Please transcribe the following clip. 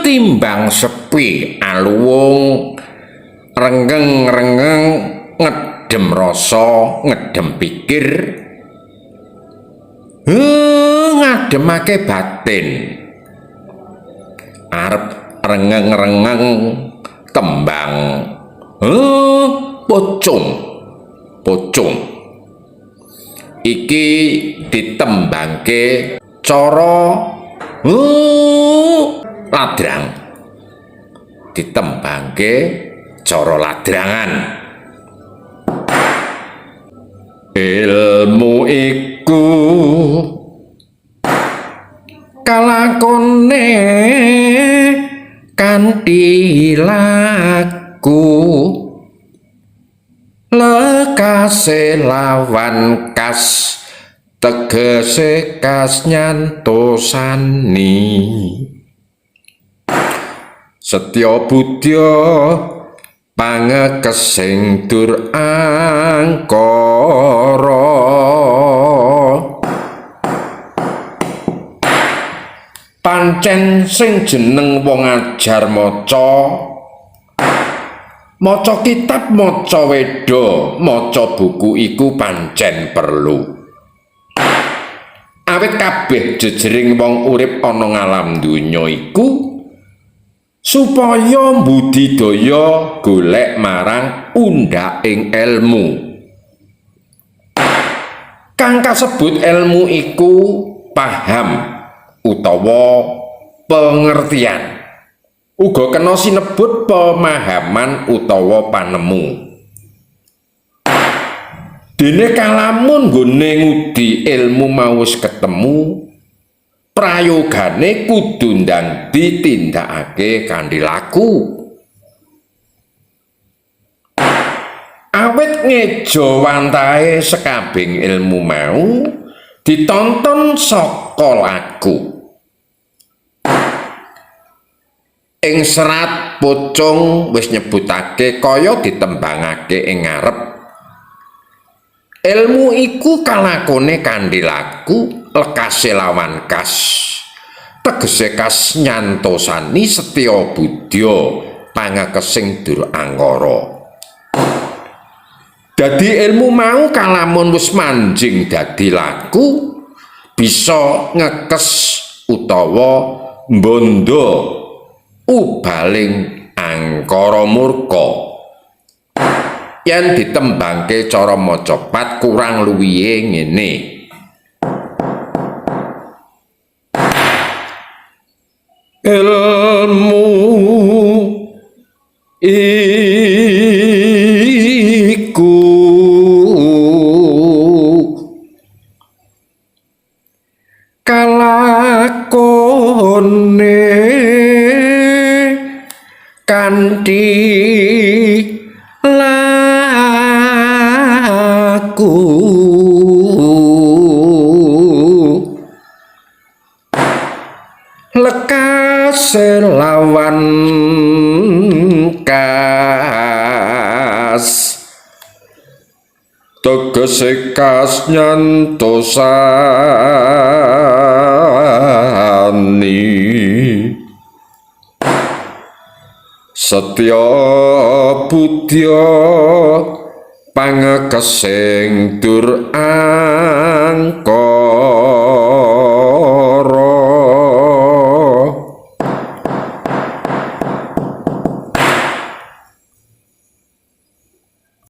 timbang sepi aluwung renggeng-renggeng ngedem rasa ngedem pikir ngademake batin arep rengeng-rengeng kembang pocong iki ditembangke cara ladrang ditembangke cara ladrangan ilmu iku kalakone kanthi laku lekase lawan kas tegese kas nyantosani setya budya pangekesing dur angkara pancen sing jeneng wong ajar maca kitab maca weda maca buku iku pancen perlu awit kabeh jejering wong urip ana ngalam donya iku supaya budidaya golek marang undhaking ilmu kang kasebut ilmu iku paham utawa pengertian uga kena sinebut pemahaman utawa panemu dene kalamun nggone ngudi ilmu mau wis ketemu prayogane kudu ndang ditindakake kanthi laku awit ngeja wantahe sekabing ilmu mau ditonton saka laku ing serat pocong wis nyebutake kaya ditembangake ing ngarep ilmu iku kalakone kanthi laku lekase lawan kas tegese kas nyantosani setya budya pangekesing dur angkara dadi ilmu mau kalamun wis manjing dadi laku bisa ngekes utawa mbondo ubaling angkara murka yen ditembangke cara macapat kurang luwihe ngene ilmu iku kalakone kanthi laku lekase lawan kas tegese kas nyantosani setya budya pangekesing dur angkara